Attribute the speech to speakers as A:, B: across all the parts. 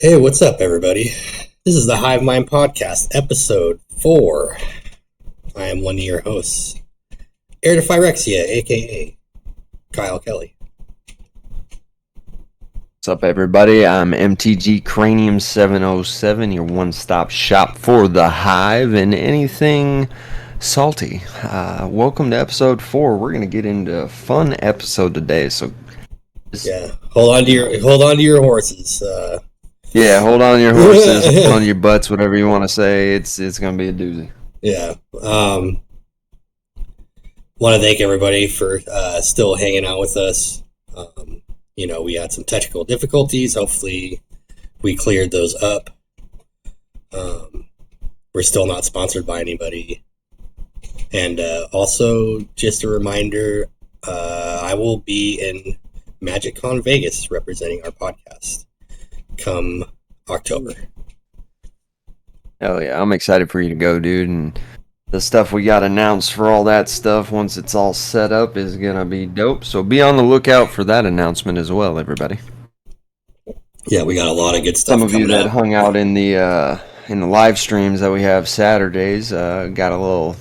A: Hey, what's up, everybody? This is the Hivemind Podcast, episode 4. I am one of your hosts, Phyrexia, aka Kyle Kelly.
B: What's up, everybody? I'm MTG Cranium 707, your one-stop shop for the Hive and anything salty. Welcome to episode 4. We're gonna get into a fun episode today. So,
A: Yeah, hold on to your horses.
B: yeah, hold on to your horses, hold on to your butts, whatever you want to say. It's gonna be a doozy.
A: Yeah. Want to thank everybody for still hanging out with us. We had some technical difficulties. Hopefully, we cleared those up. We're still not sponsored by anybody. And also, just a reminder, I will be in MagicCon Vegas representing our podcast come October.
B: Hell yeah, I'm excited for you to go, dude. And the stuff we got announced for all that stuff once it's all set up is gonna be dope. So be on the lookout for that announcement as well, everybody.
A: Yeah, we got a lot of good stuff.
B: Some of you that hung out in the live streams that we have Saturdays got a little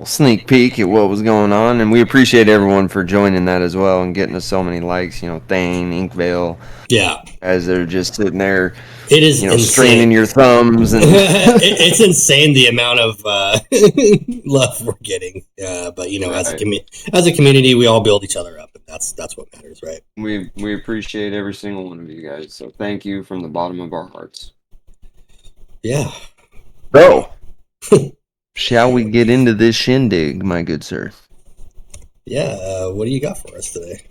B: sneak peek at what was going on, and we appreciate everyone for joining that as well and getting us so many likes. Thane, Inkvale,
A: yeah,
B: as they're just sitting there.
A: It is
B: straining your thumbs, and
A: it's insane the amount of love we're getting. But right. as a community, we all build each other up, and that's what matters, right?
B: We appreciate every single one of you guys. So thank you from the bottom of our hearts.
A: Yeah.
B: So, shall we get into this shindig, my good sir?
A: Yeah. What do you got for us today?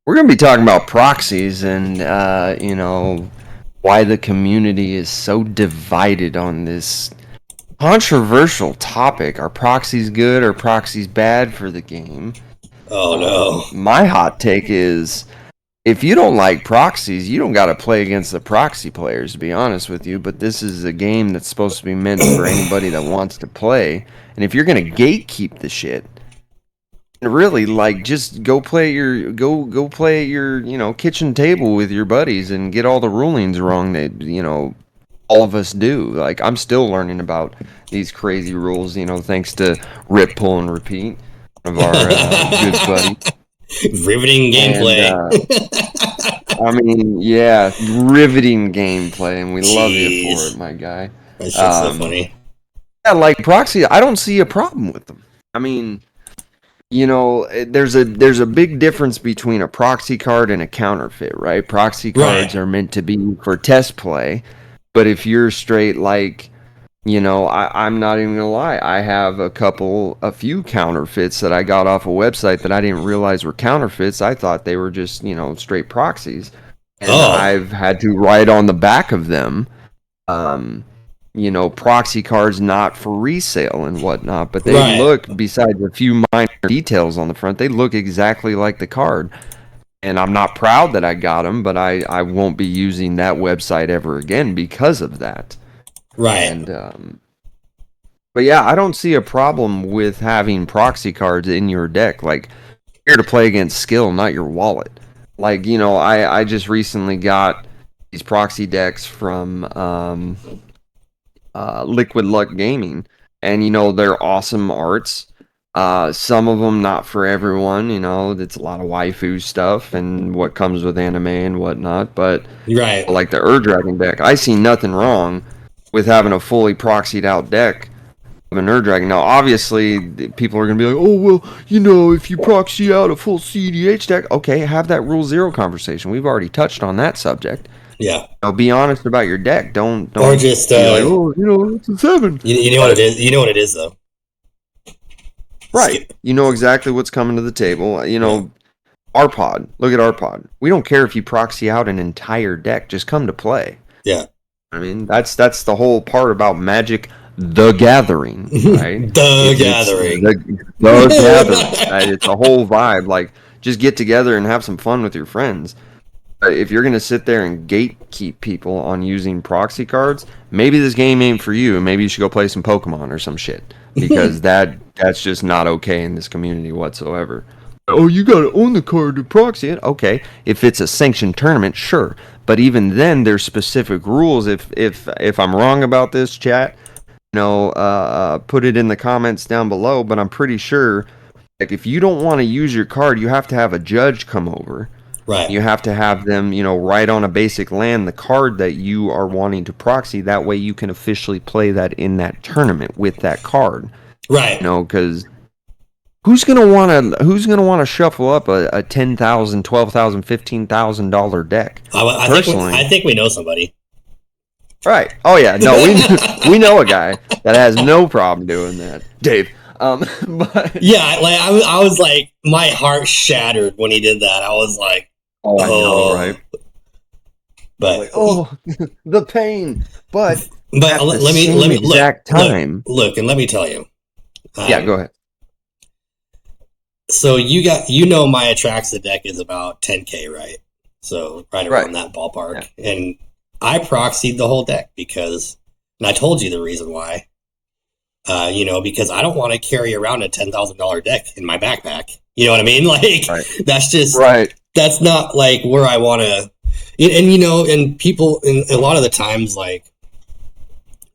B: We're going to be talking about proxies and, why the community is so divided on this controversial topic. Are proxies good or proxies bad for the game?
A: Oh, no.
B: My hot take is, if you don't like proxies, you don't got to play against the proxy players, to be honest with you. But this is a game that's supposed to be meant for anybody that wants to play. And if you're going to gatekeep the shit, really, just go play at your kitchen table with your buddies and get all the rulings wrong that all of us do. Like, I'm still learning about these crazy rules, thanks to Rip, Pull, and Repeat, one of our good buddies.
A: Riveting gameplay.
B: Riveting gameplay, and we love you for it, my guy.
A: That's just so funny.
B: Yeah, like proxy, I don't see a problem with them. I mean, there's a big difference between a proxy card and a counterfeit, right? Proxy cards are meant to be for test play, but if you're straight I'm not even gonna lie, I have a few counterfeits that I got off a website that I didn't realize were counterfeits. I thought they were just straight proxies, and I've had to write on the back of them, proxy cards not for resale and whatnot, but they look, besides a few minor details on the front, they look exactly like the card. And I'm not proud that I got them, but I won't be using that website ever again because of that.
A: Right.
B: And, but yeah, I don't see a problem with having proxy cards in your deck. Like, you're here to play against skill, not your wallet. Like, I just recently got these proxy decks from, Liquid Luck Gaming, and they're awesome arts. Some of them not for everyone. It's a lot of waifu stuff and what comes with anime and whatnot. But like the Dragon deck, I see nothing wrong with having a fully proxied out deck of an Dragon. Now, obviously, people are gonna be like, "Oh well, if you proxy out a full CDH deck, okay, have that Rule Zero conversation." We've already touched on that subject.
A: Yeah.
B: Be honest about your deck. Don't
A: or just
B: be like, it's a 7.
A: You know what it is. You know what it is, though.
B: Right. You know exactly what's coming to the table. Our pod. Look at our pod. We don't care if you proxy out an entire deck. Just come to play.
A: Yeah.
B: I mean, that's the whole part about Magic the Gathering, right?
A: The Gathering.
B: The Gathering. Right? It's a whole vibe. Like, just get together and have some fun with your friends. If you're going to sit there and gatekeep people on using proxy cards, maybe this game ain't for you. Maybe you should go play some Pokemon or some shit. Because that's just not okay in this community whatsoever. Oh, you gotta own the card to proxy it. Okay, if it's a sanctioned tournament, sure. But even then, there's specific rules. If I'm wrong about this, chat, put it in the comments down below. But I'm pretty sure, like, if you don't want to use your card, you have to have a judge come over.
A: Right.
B: You have to have them, write on a basic land the card that you are wanting to proxy. That way, you can officially play that in that tournament with that card.
A: Right.
B: Because who's gonna wanna shuffle up a $10,000, $12,000, $15,000 deck?
A: I think we know somebody.
B: Right. Oh yeah. No, we know a guy that has no problem doing that, Dave. But
A: yeah, like I was like, my heart shattered when he did that. I was like,
B: oh, I know, right?
A: But
B: like, oh, the pain. But
A: let me look, and let me tell you.
B: Yeah, go ahead.
A: So my Atraxa deck is about 10K, right? So right around that ballpark. Yeah. And I proxied the whole deck because, and I told you the reason why. Because I don't want to carry around a $10,000 deck in my backpack. You know what I mean? Like, that's just, that's not like where I want to, and people, and a lot of the times, like,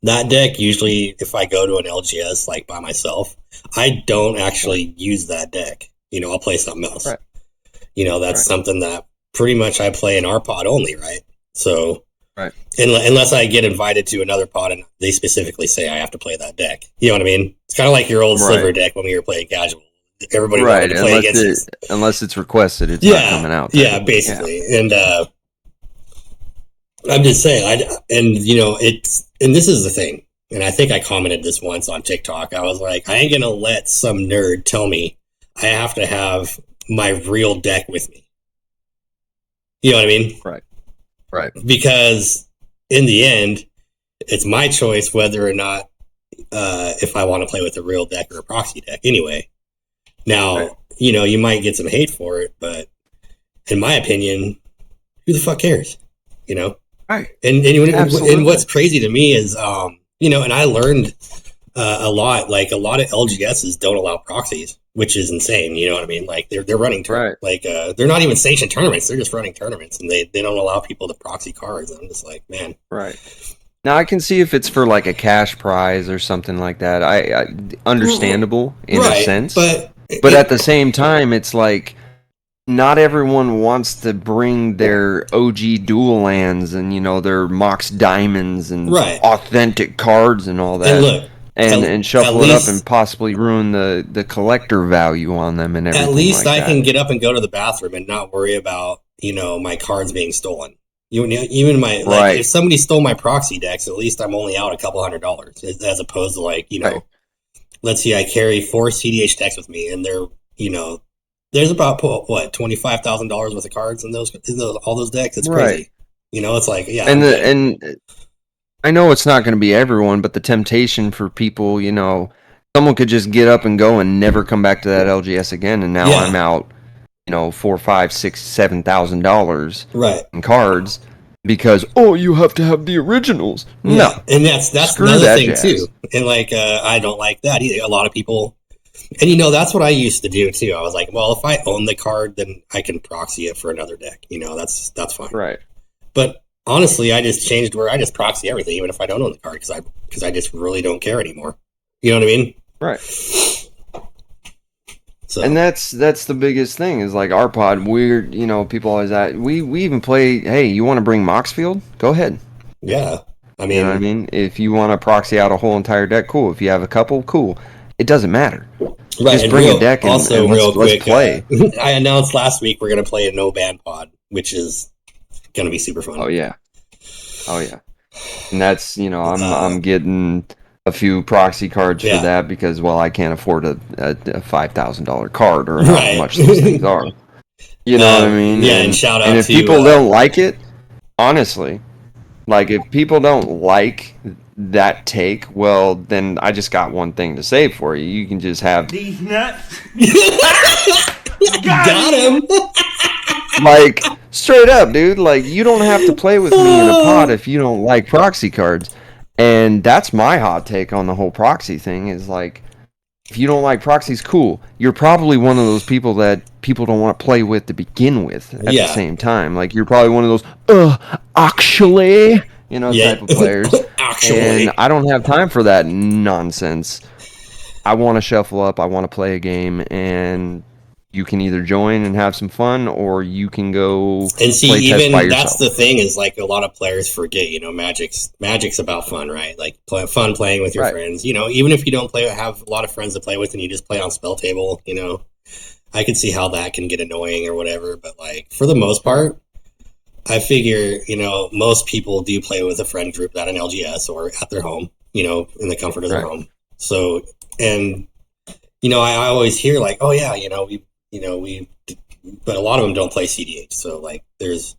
A: that deck, usually if I go to an LGS, like, by myself, I don't actually use that deck. I'll play something else. Right. That's something that pretty much I play in our pod only, right? So, unless I get invited to another pod and they specifically say I have to play that deck. You know what I mean? It's kind of like your old silver deck when we were playing casual. Everybody wanted to play against it.
B: Unless it's requested, it's not coming out.
A: Yeah, basically. Yeah. And I'm just saying, and this is the thing, and I think I commented this once on TikTok. I was like, I ain't going to let some nerd tell me I have to have my real deck with me. You know what I mean?
B: Right.
A: Because in the end, it's my choice whether or not if I want to play with a real deck or a proxy deck anyway. Now, you might get some hate for it, but in my opinion, who the fuck cares?
B: Right.
A: And what's crazy to me is, and I learned a lot, like a lot of LGSs don't allow proxies, which is insane. You know what I mean? Like they're running, like they're not even sanctioned tournaments. They're just running tournaments, and they don't allow people to proxy cards. And I'm just like, man.
B: Right. Now I can see if it's for like a cash prize or something like that. I understandable in a sense, but at the same time, it's like not everyone wants to bring their OG dual lands and their Mox diamonds and authentic cards and all that.
A: And look.
B: And shuffle it up and possibly ruin the collector value on them and everything.
A: At least I can get up and go to the bathroom and not worry about my cards being stolen. Even my if somebody stole my proxy decks, at least I'm only out a couple $100 as opposed to let's see, I carry 4 CDH decks with me, and they're there's about what $25,000 worth of cards in all those decks. It's crazy. It's like
B: and I know it's not going to be everyone, but the temptation for people, someone could just get up and go and never come back to that LGS again, and now I'm out, $4,000, $5,000, $6,000, $7,000 in cards because you have to have the originals.
A: Yeah. No, and that's another thing too. And I don't like that either. A lot of people, and that's what I used to do too. I was like, well, if I own the card, then I can proxy it for another deck. That's fine. Right. But honestly, I just changed where I just proxy everything, even if I don't own the card, because I just really don't care anymore. You know what I mean?
B: Right. So. And that's the biggest thing is like our pod. We're people always we even play. Hey, you want to bring Moxfield? Go ahead.
A: Yeah, I mean,
B: you know what I mean. If you want to proxy out a whole entire deck, cool. If you have a couple, cool. It doesn't matter.
A: Right.
B: Just bring a deck and,
A: also
B: and let's play.
A: I announced last week we're going to play a no ban pod, which is going to be super fun.
B: Oh yeah. And that's I'm getting a few proxy cards for that because I can't afford a $5,000 card or how much those things are. You know what I mean?
A: Yeah, and shout out.
B: And if people don't like it, honestly, like if people don't like that take, well, then I just got one thing to say for you. You can just have
C: these nuts.
A: Got him.
B: Like straight up, dude. Like you don't have to play with me in a pod if you don't like proxy cards. And that's my hot take on the whole proxy thing is like If you don't like proxies, cool. You're probably one of those people that people don't want to play with to begin with at the
A: Yeah,
B: same time. Like, you're probably one of those, actually,
A: yeah.
B: type of players. And
A: Actually,
B: I don't have time for that nonsense. I want to shuffle up. I want to play a game, and you can either join and have some fun, or you can go
A: and see,
B: play test by
A: even that's
B: yourself.
A: the thing is like a lot of players forget. Magic's about fun, right? Like fun playing with your
B: Right.
A: friends. Even if you don't have a lot of friends to play with, and you just play on spell table. I can see how that can get annoying or whatever. But like for the most part, I figure, most people do play with a friend group at an LGS or at their home, in the comfort of their
B: Right.
A: home. So, and, I always hear like, oh yeah, but a lot of them don't play CDH. So like, there's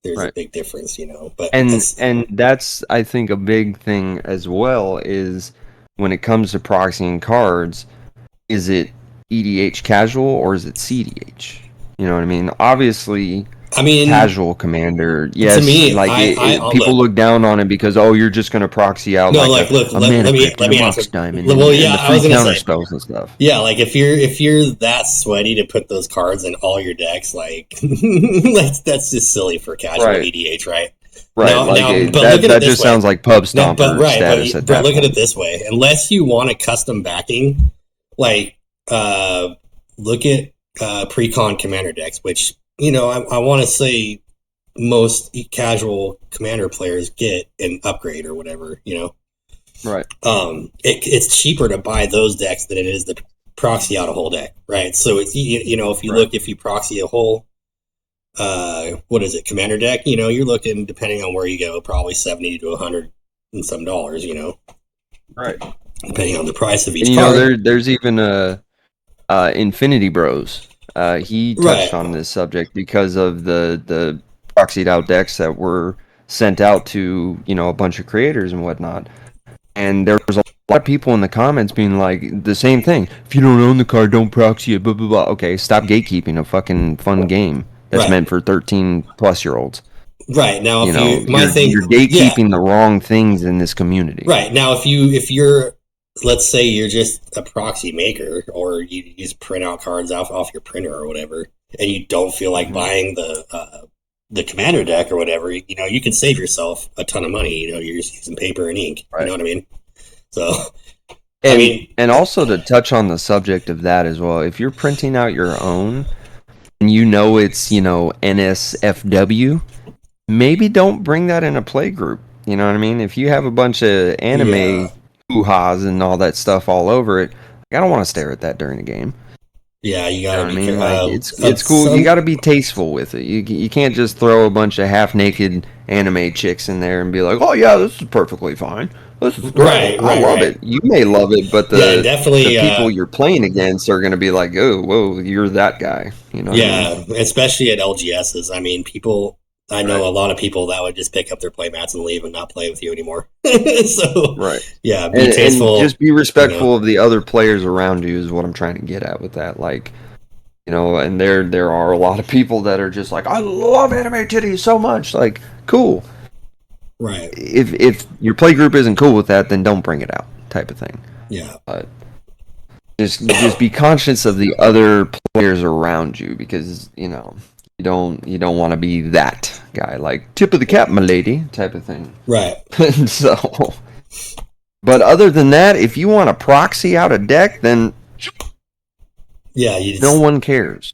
A: a
B: Right.
A: big difference, but
B: And that's, I think, a big thing as well, is when it comes to proxying cards, is it EDH casual or is it CDH? You know what I mean? Obviously,
A: I mean,
B: casual commander,
A: to
B: yes,
A: me,
B: like people
A: look,
B: look down on it because, oh, you're just gonna proxy out
A: no,
B: like
A: like, look,
B: a mana crypt
A: let
B: and a
A: me answer.
B: mox diamond
A: Well,
B: and
A: yeah,
B: the
A: I was
B: free
A: going to
B: counter
A: say,
B: spells and stuff.
A: yeah, like if you're that sweaty to put those cards in all your decks, like that's just silly for casual
B: Right.
A: EDH, right?
B: Right, like
A: But look
B: that
A: at it
B: that
A: this
B: just
A: way.
B: sounds like pub
A: No, but
B: stomper
A: right,
B: status at
A: but
B: that
A: look at it
B: point.
A: this way. Unless you want a custom backing, like look at pre-con commander decks, which I want to say most casual commander players get an upgrade or whatever.
B: Right.
A: It's cheaper to buy those decks than it is to proxy out a whole deck, right? So it's
B: Right.
A: if you proxy a whole what is it, commander deck, you're looking, depending on where you go, probably 70 to 100 and some dollars,
B: Right.
A: depending on the price of
B: And
A: each card.
B: there's even a Infinity Bros. He
A: Right.
B: touched on this subject because of the proxied out decks that were sent out to a bunch of creators and whatnot. And there was a lot of people in the comments being like the same thing. If you don't own the card, don't proxy it. Blah blah blah. Okay, stop gatekeeping a fucking fun game that's
A: Right.
B: meant for 13+ year olds.
A: Right. Now if you my thing,
B: You're
A: yeah.
B: gatekeeping the wrong things in this community.
A: Right. Now if you're, let's say you're just a proxy maker, or you just print out cards off your printer or whatever, and you don't feel like
B: Hmm.
A: buying the commander deck or whatever, you can save yourself a ton of money. You're just using paper and ink. You
B: Right.
A: know what I mean? So, I
B: And
A: mean,
B: also, to touch on the subject of that as well, if you're printing out your own and it's, NSFW, maybe don't bring that in a play group. You know what I mean? If you have a bunch of
A: yeah,
B: anime hoo-has and all that stuff all over it, I don't want to stare at that during the game.
A: yeah, you
B: You know
A: gotta
B: what I
A: be
B: mean? Like,
A: careful.
B: it's cool. You
A: Some
B: got to be tasteful with it. You can't just throw a bunch of half-naked anime chicks in there and be like, "Oh yeah, this is perfectly fine. This is great.
A: right,
B: I
A: right,
B: love
A: right.
B: it." You may love it, but
A: Yeah, and
B: the
A: definitely.
B: people you're playing against are going to be like, "Oh, whoa, you're that guy." You know what I mean?
A: Yeah, especially at LGSs. I mean, people. I
B: Right.
A: know a lot of people that would just pick up their playmats and leave and not play with you anymore. So,
B: Right.
A: yeah, be
B: And just
A: tasteful.
B: be
A: You know.
B: respectful of the other players around you is what I'm trying to get at with that. Like, and there are a lot of people that are just like, I love anime titties so much. Like, cool.
A: Right.
B: If your play group isn't cool with that, then don't bring it out, type of thing.
A: Yeah.
B: But just be conscious of the other players around you, because you don't want to be that guy, like tip of the cap, my lady, type of thing.
A: Right.
B: So, but other than that, if you want to proxy out a deck, then
A: Yeah. You
B: no
A: just.
B: one cares.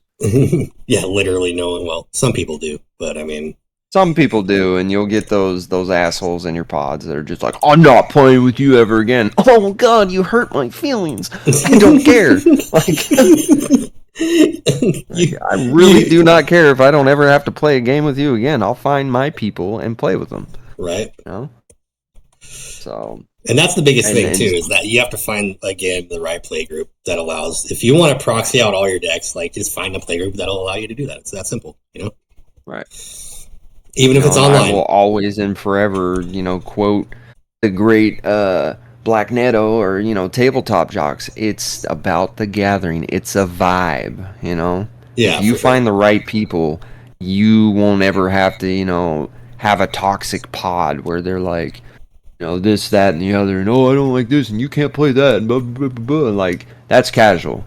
A: Yeah. Literally, no one. Well, some people do, but I mean.
B: Some people do, and you'll get those assholes in your pods that are just like, I'm not playing with you ever again. Oh God, you hurt my feelings. I don't care. Like,
A: you,
B: I really do not care if I don't ever have to play a game with you again. I'll find my people and play with them.
A: right.
B: You know? So,
A: And that's the biggest thing too,
B: and
A: is that you have to find again the right play group that allows. If you want to proxy out all your decks, like just find a play group that'll allow you to do that. It's that simple,
B: right.
A: Even if it's
B: And I will
A: online.
B: always and forever, quote the great Black Neto, or tabletop jocks. It's about the gathering. It's a vibe. If
A: Yeah,
B: you
A: for
B: find
A: sure.
B: the right people, you won't ever have to have a toxic pod where they're like, this, that, and the other, and I don't like this, and you can't play that, and blah, blah, blah, blah. Like, that's casual.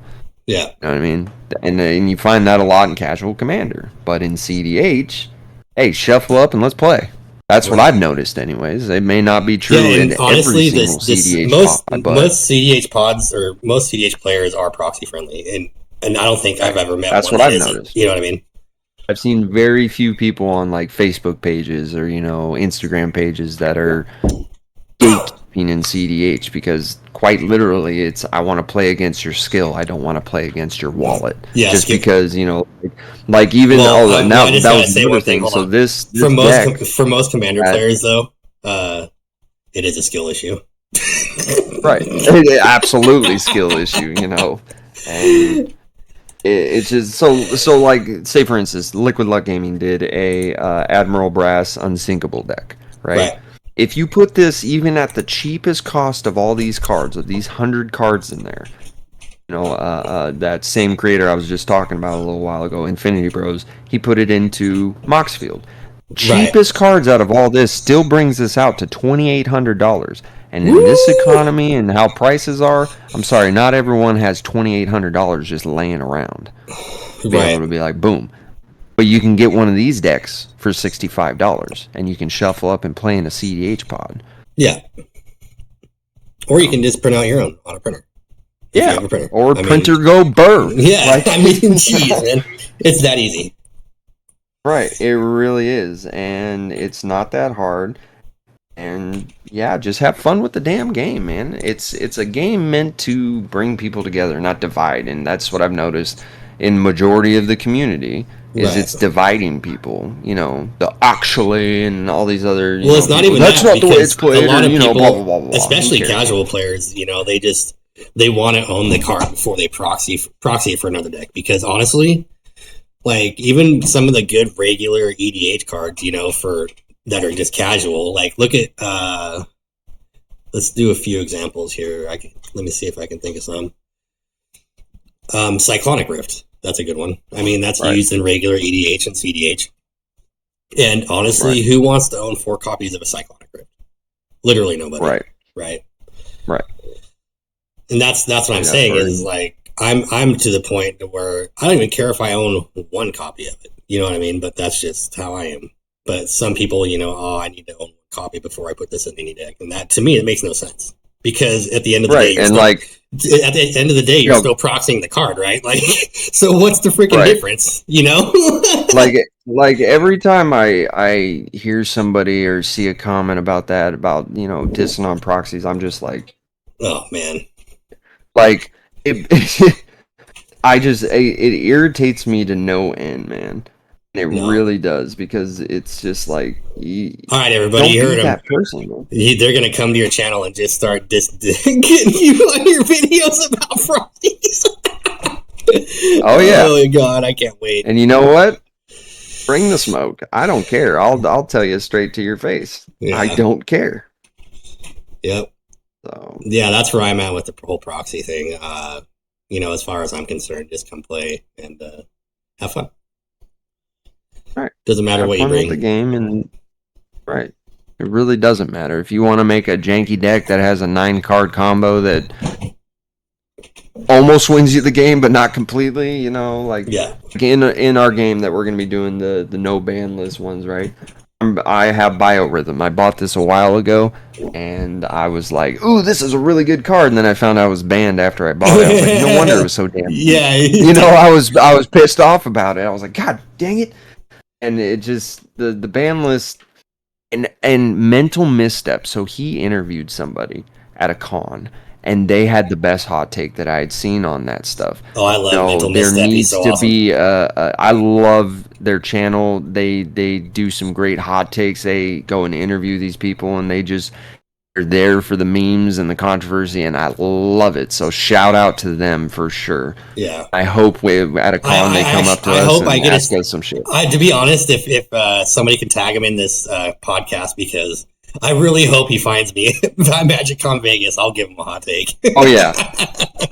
A: Yeah.
B: You know what I mean? And you find that a lot in casual Commander. But in CDH, hey, shuffle up and let's play. That's what I've noticed, anyways. It may not be true in
A: honestly,
B: every single CDH
A: most
B: pod, but
A: most CDH pods or most CDH players are proxy friendly, and I don't think I've ever met
B: that's
A: one
B: what
A: that
B: I've
A: isn't.
B: noticed.
A: You know what I mean?
B: I've seen very few people on like Facebook pages or Instagram pages that are gatekeeping in CDH, because quite literally it's, I want to play against your skill. I don't want to play against your wallet.
A: Yeah,
B: just because like even now
A: I just
B: that
A: gotta
B: was
A: say
B: the
A: one
B: other
A: thing.
B: thing.
A: Hold
B: So
A: on.
B: this
A: For
B: deck,
A: most Commander players, though, it is a skill issue.
B: right? Absolutely skill issue, and it's just so like, say for instance, Liquid Luck Gaming did a Admiral Brass Unsinkable deck, right?
A: Right.
B: If you put this even at the cheapest cost of all these cards, of these 100 cards in there, that same creator I was just talking about a little while ago, Infinity Bros, he put it into Moxfield. Cheapest cards out of all this still brings this out to $2,800. And in this economy and how prices are, I'm sorry, not everyone has $2,800 just laying around to be able to be like, boom. But you can get one of these decks for $65, and you can shuffle up and play in a CDH pod.
A: Yeah. Or you can just print out your own on a printer.
B: Yeah. Or printer go burr.
A: Yeah. Like, I mean, jeez, man. It's that easy.
B: Right. It really is. And it's not that hard. And yeah, just have fun with the damn game, man. It's a game meant to bring people together, not divide. And that's what I've noticed in majority of the community. Is it's dividing people, the actually and all these other.
A: Well, it's not
B: people.
A: even
B: That's
A: that,
B: not the way it's played.
A: A lot of people,
B: blah, blah, blah, blah.
A: Especially casual players, they want to own the card before they proxy it for another deck. Because honestly, like even some of the good regular EDH cards, for that are just casual. Like look at, let's do a few examples here. Let me see if I can think of some. Cyclonic Rift. That's a good one. I mean, that's used in regular EDH and CDH. And honestly, who wants to own 4 copies of a Cyclonic Rift? Literally nobody. Right. And that's what I'm saying is like I'm to the point where I don't even care if I own 1 copy of it. You know what I mean? But that's just how I am. But some people, I need to own 1 copy before I put this in any deck, and that to me it makes no sense. Because at the end of the day, at the end of the day, you're still proxying the card, right? Like, so what's the freaking difference?
B: Like every time I hear somebody or see a comment about that, about dissing on proxies, I'm just like,
A: oh man,
B: like it irritates me to no end, man. It really does, because it's just like,
A: all right, everybody, you heard
B: that person.
A: They're gonna come to your channel and just start getting you on your videos about proxies.
B: Oh yeah!
A: Oh my god, I can't wait.
B: And you know what? Bring the smoke. I don't care. I'll tell you straight to your face. Yeah. I don't care.
A: Yep. So yeah, that's where I'm at with the whole proxy thing. As far as I'm concerned, just come play and have fun.
B: Right.
A: Doesn't matter what you bring.
B: With the game, and it really doesn't matter. If you want to make a janky deck that has a 9-card combo that almost wins you the game, but not completely, in our game that we're going to be doing the no ban list ones, right? I have Biorhythm. I bought this a while ago, and I was like, "Ooh, this is a really good card." And then I found out I was banned after I bought it. I was like, "No wonder it was so damn."
A: Yeah.
B: I was pissed off about it. I was like, "God dang it!" And it just the ban list and mental misstep. So he interviewed somebody at a con, and they had the best hot take that I had seen on that stuff.
A: Oh, I love mental misstep.
B: There needs to be I love their channel. They do some great hot takes. They go and interview these people, and they're there for the memes and the controversy, and I love it. So shout out to them for sure.
A: Yeah.
B: I hope at a con they come up to us and ask us some shit.
A: To be honest, if somebody can tag him in this podcast, because I really hope he finds me at MagicCon Vegas. I'll give him a hot take.
B: Oh yeah.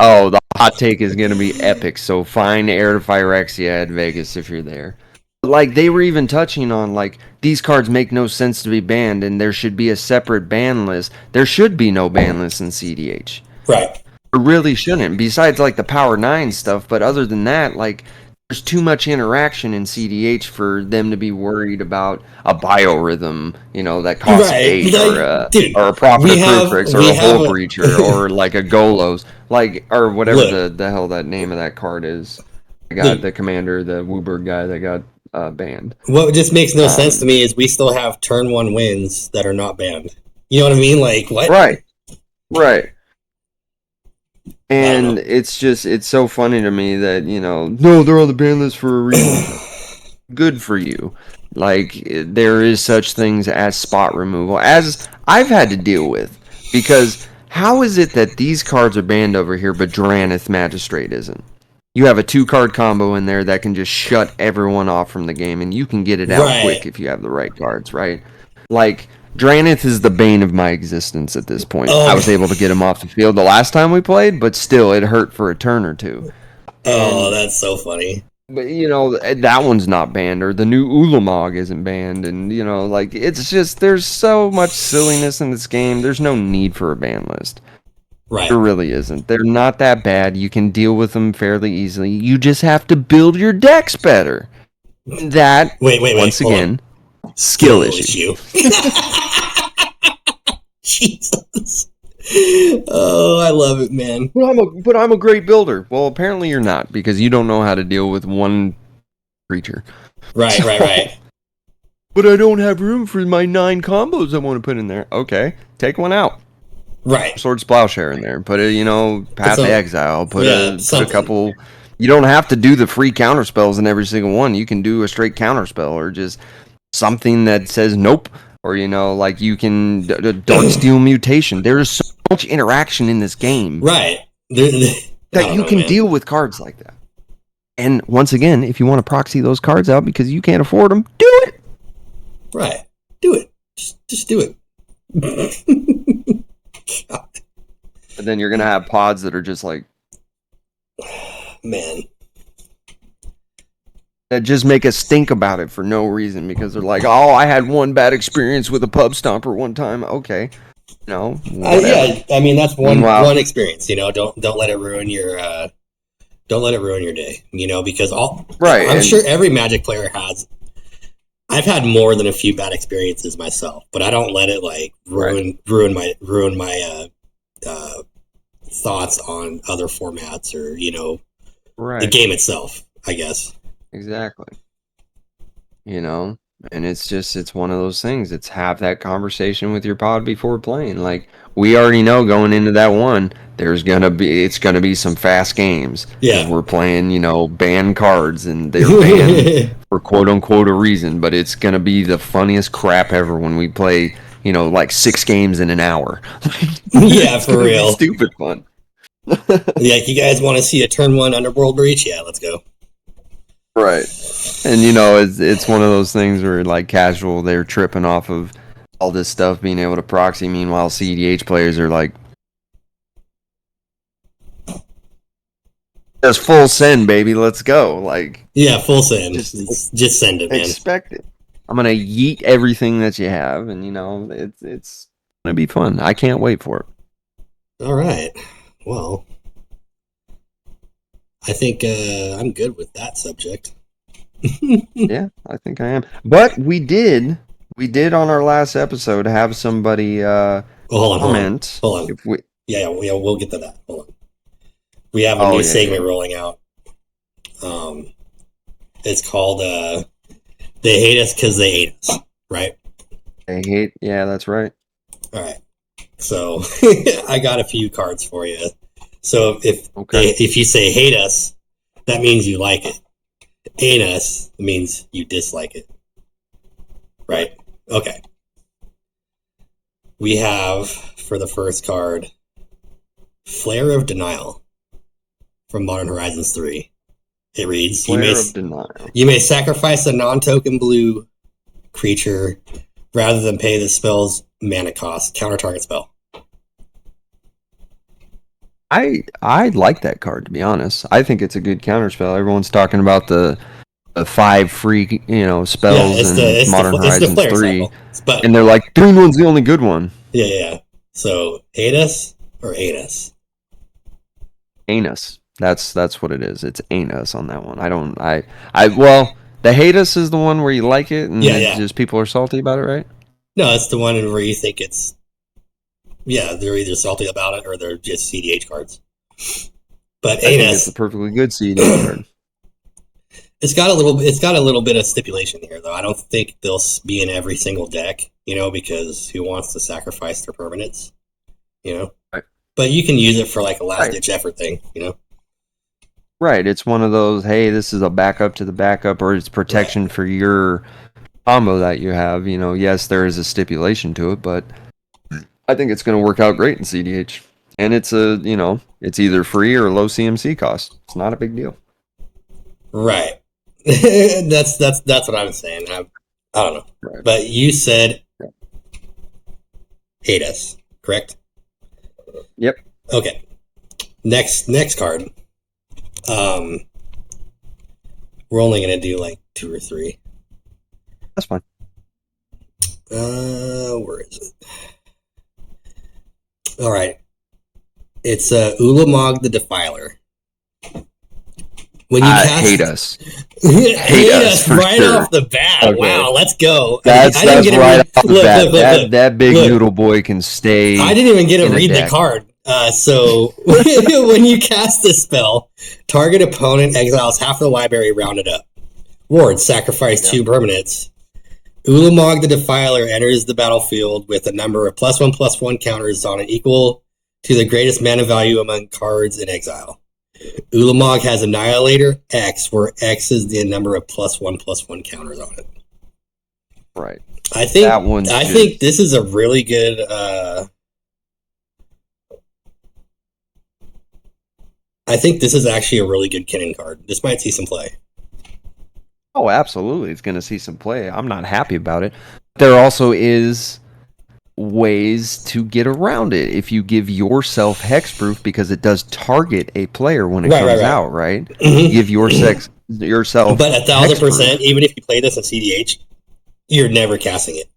B: Oh, the hot take is gonna be epic. So find Air to Phyrexia at Vegas if you're there. Like, they were even touching on, like, these cards make no sense to be banned, and there should be a separate ban list. There should be no ban list in CDH.
A: Right.
B: There really shouldn't, besides, like, the Power 9 stuff, but other than that, like, there's too much interaction in CDH for them to be worried about a biorhythm, that costs
A: Right.
B: 8,
A: Dude,
B: or a Prophet
A: we
B: of
A: have
B: Crucifix, or
A: we
B: a
A: have
B: Hole Breacher, or, like, a Golos, like, or whatever
A: look,
B: the hell that name of that card is. I got
A: look.
B: the commander, the Wooburg guy that got banned.
A: What just makes no sense to
B: Um,
A: me is we still have turn 1 wins that are not banned. You know what I mean? Like what?
B: right, right.
A: I don't
B: And
A: know.
B: it's so funny to me that, no, they're on the ban list for a reason. Good for you. Like, there is such things as spot removal, as I've had to deal with. Because how is it that these cards are banned over here, but Dranith Magistrate isn't? You have a 2-card combo in there that can just shut everyone off from the game, and you can get it out quick
A: Right.
B: if you have the right cards, right? Like, Dranith is the bane of my existence at this point. I was
A: Oh,
B: able to get him off the field the last time we played, but still, it hurt for a turn or two.
A: oh,
B: And
A: that's so funny.
B: but that one's not banned, or the new Ulamog isn't banned, and like, it's just, there's so much silliness in this game. There's no need for a ban list.
A: Right.
B: There really isn't. They're not that bad. You can deal with them fairly easily. You just have to build your decks better. That,
A: Wait.
B: once
A: Hold on.
B: again, skill issue.
A: Jesus. Oh, I love it, man.
B: But I'm a great builder. Well, apparently you're not, because you don't know how to deal with one creature.
A: Right.
B: But I don't have room for my 9 combos I want to put in there. Okay, take one out.
A: Right.
B: Swords Plowshare in there. Put a, Path of Exile. Put a couple. You don't have to do the free counter spells in every single one. You can do a straight counter spell, or just something that says nope. Or, like, you can Darksteel Mutation. There is so much interaction in this game.
A: Right.
B: That you can deal with cards like that. And once again, if you want to proxy those cards out because you can't afford them, do it.
A: Right. Do it. Just do it.
B: But then you're going to have pods that are just like,
A: man,
B: that just make us think about it for no reason, because they're like, oh, I had one bad experience with a pub stomper one time. Okay. No.
A: Yeah, I mean, that's one experience, don't let it ruin your day, because
B: right.
A: I'm sure every Magic player has. I've had more than a few bad experiences myself, but I don't let it like ruin my thoughts on other formats or the game itself, I guess.
B: Exactly. And it's one of those things. It's have that conversation with your pod before playing. Like, we already know going into that one, it's gonna be some fast games.
A: Yeah,
B: we're playing, banned cards, and they're banned for quote unquote a reason. But it's gonna be the funniest crap ever when we play, like 6 games in an hour.
A: Yeah, for real.
B: Stupid fun.
A: Yeah, you guys want to see a turn 1 Underworld Breach? Yeah, let's go.
B: Right. And it's one of those things where, like, casual, they're tripping off of all this stuff being able to proxy. Meanwhile, CDH players are like, just full send, baby, let's go. Like,
A: yeah, full send. Just send it, man.
B: Expect it. I'm gonna yeet everything that you have, and it's gonna be fun. I can't wait for it.
A: All right. Well, I think I'm good with that subject.
B: Yeah, I think I am. But we did on our last episode have somebody comment.
A: Hold on. Yeah, we'll get to that. Hold on. We have a new segment rolling out. It's called "They Hate Us Because They Hate Us," right?
B: Yeah, that's right.
A: All right. So I got a few cards for you. So if you say hate us, that means you like it. Hate us means you dislike it. Right? Okay. We have, for the first card, Flare of Denial from Modern Horizons 3. It reads, you may sacrifice a non-token blue creature rather than pay the spell's mana cost, counter target spell.
B: I like that card, to be honest. I think it's a good counterspell. Everyone's talking about the 5 free,
A: Yeah,
B: spells in Modern
A: it's the
B: Horizons
A: flare
B: 3,
A: cycle. But
B: and they're like, green one's the only good one.
A: yeah. So Hades or Anus?
B: Anus. That's what it is. It's anus on that one. Well, the Hades is the one where you like it and it's
A: Yeah.
B: just people are salty about it, right?
A: No, it's the one where you think it's they're either salty about it or they're just CDH cards. But
B: I think it's a
A: Anus,
B: perfectly good CDH card.
A: it's got a little bit of stipulation here though. I don't think they'll be in every single deck, because who wants to sacrifice their permanents,
B: Right.
A: But you can use it for like a last
B: Right.
A: ditch effort thing,
B: Right. It's one of those, hey, this is a backup to the backup, or it's protection
A: Right.
B: for your combo that you have. Yes, there is a stipulation to it, but I think it's going to work out great in CDH. And it's it's either free or low CMC cost. It's not a big deal.
A: Right. that's what I'm saying. I don't know.
B: Right.
A: But you said Hades, correct?
B: Yep.
A: Okay. Next card. We're only gonna do like 2 or 3.
B: That's fine.
A: Where is it? All right. It's Ulamog the Defiler. When you
B: hate us.
A: hate us right
B: sure.
A: off the bat.
B: Okay.
A: Wow, let's go.
B: That's right off the bat.
A: Look,
B: that big noodle boy can stay.
A: I didn't even get to read the card. So when you cast this spell, target opponent exiles half the library rounded up. Ward, sacrifice 2 permanents. Ulamog the Defiler enters the battlefield with a number of +1/+1 counters on it equal to the greatest mana value among cards in exile. Ulamog has Annihilator X, where X is the number of +1/+1 counters on it.
B: Right.
A: I think this is a really good. I think this is actually a really good Kinnan card. This might see some play.
B: Oh, absolutely. It's going to see some play. I'm not happy about it. There also is ways to get around it if you give yourself hexproof, because it does target a player when it comes out, right? Give yourself
A: But 1,000%, even if you play this in CDH, you're never casting it.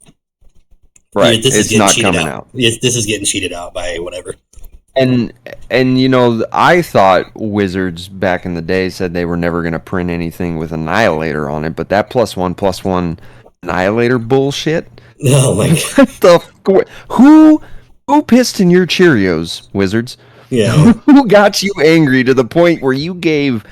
B: Right. It's not coming out.
A: This is getting cheated out by whatever.
B: And I thought Wizards back in the day said they were never going to print anything with Annihilator on it, but that +1/+1 Annihilator bullshit.
A: Oh my
B: god! Who pissed in your Cheerios, Wizards?
A: Yeah.
B: Who got you angry to the point where you gave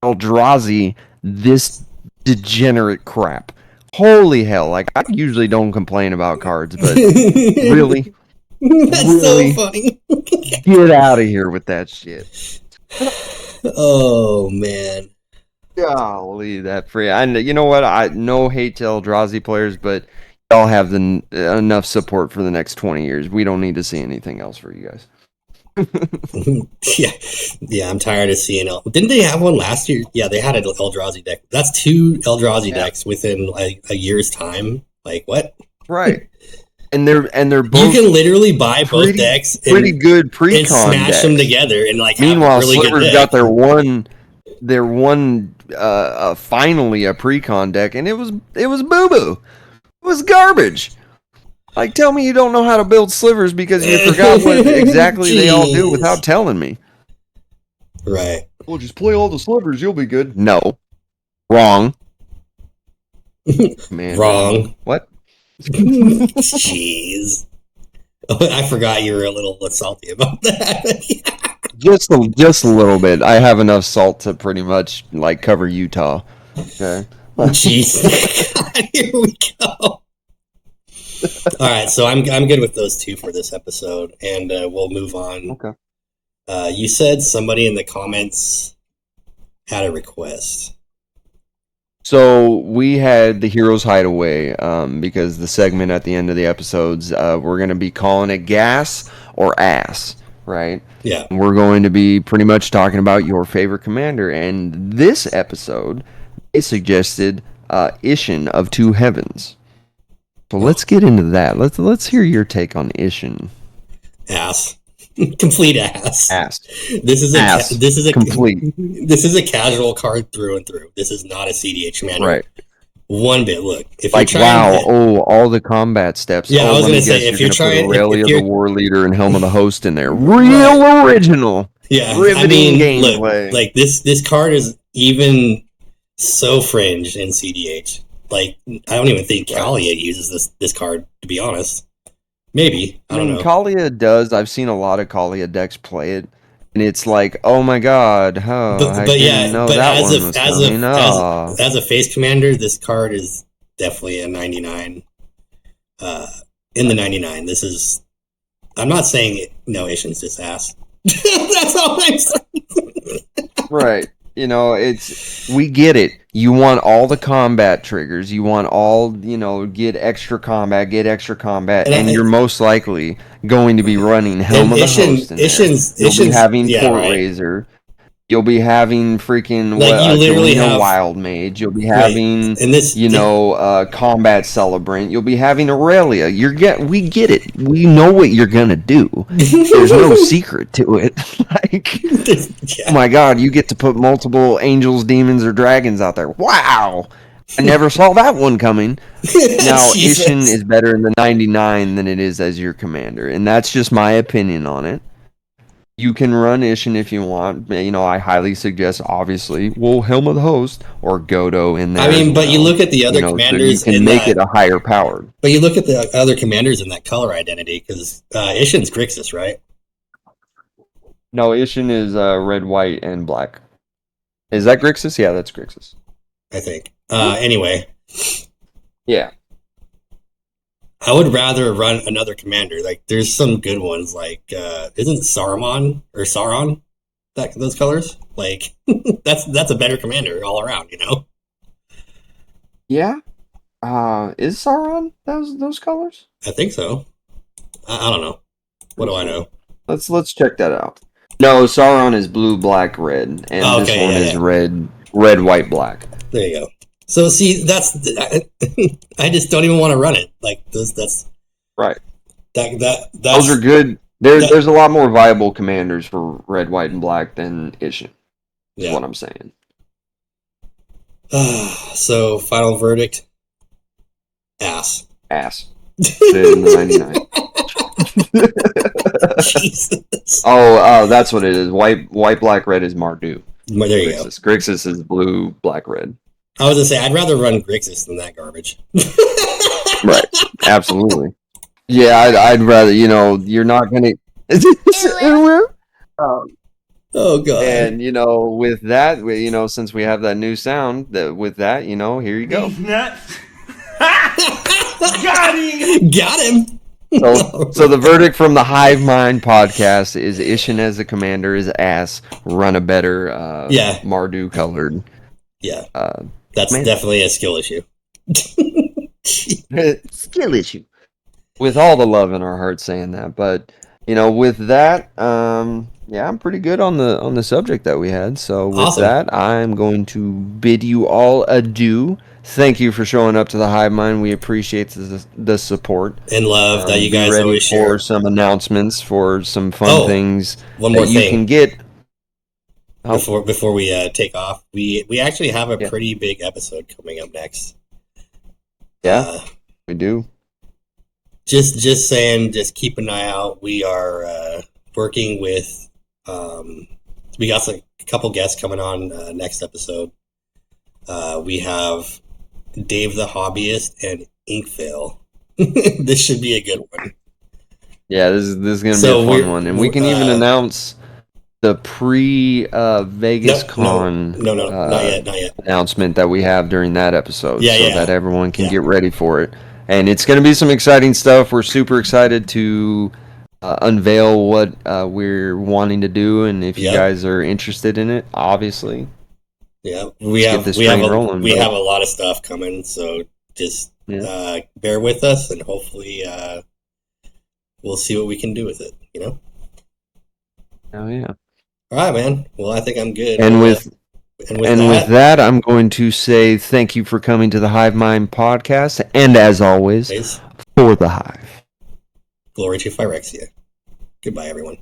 B: Eldrazi this degenerate crap? Holy hell! Like, I usually don't complain about cards, but really.
A: That's really? So funny.
B: Get out of here with that shit.
A: Oh, man.
B: Golly, that free. You know what? No hate to Eldrazi players, but y'all have enough support for the next 20 years. We don't need to see anything else for you guys.
A: Yeah, I'm tired of seeing Didn't they have one last year? Yeah, they had an Eldrazi deck. That's 2 Eldrazi decks within like a year's time. Like, what?
B: Right. And they're both.
A: You can literally buy both decks,
B: pretty good pre-con
A: and smash
B: decks.
A: Them together, and like.
B: Meanwhile,
A: have a really
B: Slivers got their one finally a pre-con deck, and it was boo-boo. It was garbage. Like, tell me you don't know how to build Slivers because you forgot what exactly they all do without telling me.
A: Right.
B: Well, just play all the Slivers, you'll be good. No. Wrong. Man.
A: Wrong.
B: What?
A: Jeez. I forgot you were a little salty about that.
B: Just a little bit. I have enough salt to pretty much like cover Utah. Okay.
A: Jeez. God, here we go. All right, so I'm good with those 2 for this episode, and we'll move on.
B: Okay.
A: You said somebody in the comments had a request.
B: So we had the Heroes Hideaway because the segment at the end of the episodes, we're going to be calling it Gas or Ass, right?
A: Yeah.
B: We're going to be pretty much talking about your favorite commander. And this episode, they suggested Ishin of 2 Heavens. So let's get into that. Let's hear your take on Ishin.
A: Ass. Complete ass.
B: Ass.
A: This is
B: Complete.
A: this is a casual card through and through. This is not a CDH commander.
B: Right.
A: One bit. Look, if
B: Like,
A: you're trying
B: all the combat steps.
A: Yeah, I was
B: let
A: gonna
B: me
A: say,
B: guess,
A: if
B: you're
A: you're
B: going to
A: trying,
B: put Aurelia
A: if
B: the
A: you're,
B: War Leader and Helm of the Host in there.
A: Right.
B: Real original.
A: Yeah,
B: Riveting
A: look,
B: gameplay.
A: like this card is even so fringed in CDH. Like, I don't even think Kalia uses this card, to be honest. Maybe. I don't know.
B: Kalia does. I've seen a lot of Kalia decks play it. And it's like, oh my god, I didn't know that one was coming.
A: As a face commander, this card is definitely a 99. In the 99. This is... I'm not saying no, Ishin's just ass. That's all I'm saying.
B: Right. We get it. You want all the combat triggers. You want all, get extra combat, and you're most likely going to be running Helm of the Host in there. You'll be having Port Razor. You'll be having freaking Wild Mage. You'll be having Combat Celebrant. You'll be having Aurelia. We get it. We know what you're gonna do. There's no secret to it. Oh my god, you get to put multiple angels, demons, or dragons out there. Wow, I never saw that one coming. Now Ishin is better in the 99 than it is as your commander, and that's just my opinion on it. You can run Ishin if you want. I highly suggest, obviously, Helm of the Host or Godo in there.
A: I mean, but you look at the other commanders,
B: so you can make it a higher powered.
A: But you look at the other commanders in that color identity, because Ishin's Grixis, right?
B: No, Ishin is red, white, and black. Is that Grixis? Yeah, that's Grixis.
A: I think. Anyway.
B: Yeah.
A: I would rather run another commander. Like, there's some good ones. Like, isn't Sauron those colors? Like, that's a better commander all around.
B: Yeah. Is Sauron those colors?
A: I think so. I don't know. What do I know?
B: Let's check that out. No, Sauron is blue, black, red, and this one is red, white, black.
A: There you go. So see, I just don't even want to run it. Like that's
B: right.
A: Those
B: are good. There's a lot more viable commanders for red, white, and black than Ishin. Is what I'm saying.
A: So final verdict: ass.
B: Put it in the 99. Jesus. Oh, that's what it is. White, black, red is Mardu.
A: There you go.
B: Grixis is blue, black, red.
A: I was gonna say I'd rather run Grixis than that garbage.
B: Right. Absolutely. Yeah, I'd rather. You're not gonna.
A: Oh god.
B: And with that, since we have that new sound, here you go.
A: Got him.
B: So the verdict from the Hivemind podcast is Ishin as a commander is ass. Run a better Mardu colored.
A: Yeah. That's definitely a skill issue.
B: Skill issue. With all the love in our hearts saying that. But, with that, I'm pretty good on the subject that we had. So with that, I'm going to bid you all adieu. Thank you for showing up to the Hivemind. We appreciate the support.
A: And love that you guys always share.
B: For some announcements, for some fun things
A: one more
B: you can get.
A: Before we take off, we actually have a pretty big episode coming up next.
B: Yeah, we do.
A: Just saying, just keep an eye out. We are working with. We got a couple guests coming on next episode. We have Dave the Hobbyist and Inkvale. This should be a good one.
B: Yeah, this is going to be a fun one, and we can even announce the pre-Vegas Con
A: not yet.
B: Announcement that we have during that episode, that everyone can get ready for it. And it's going to be some exciting stuff. We're super excited to unveil what we're wanting to do, and if you guys are interested in it, obviously. Yeah, we have a lot of stuff coming, so just bear with us, and hopefully we'll see what we can do with it. Oh yeah.
A: All right, man. Well, I think I'm good.
B: And with that, I'm going to say thank you for coming to the Hivemind podcast, and as always, for the Hive.
A: Glory to Phyrexia. Goodbye, everyone.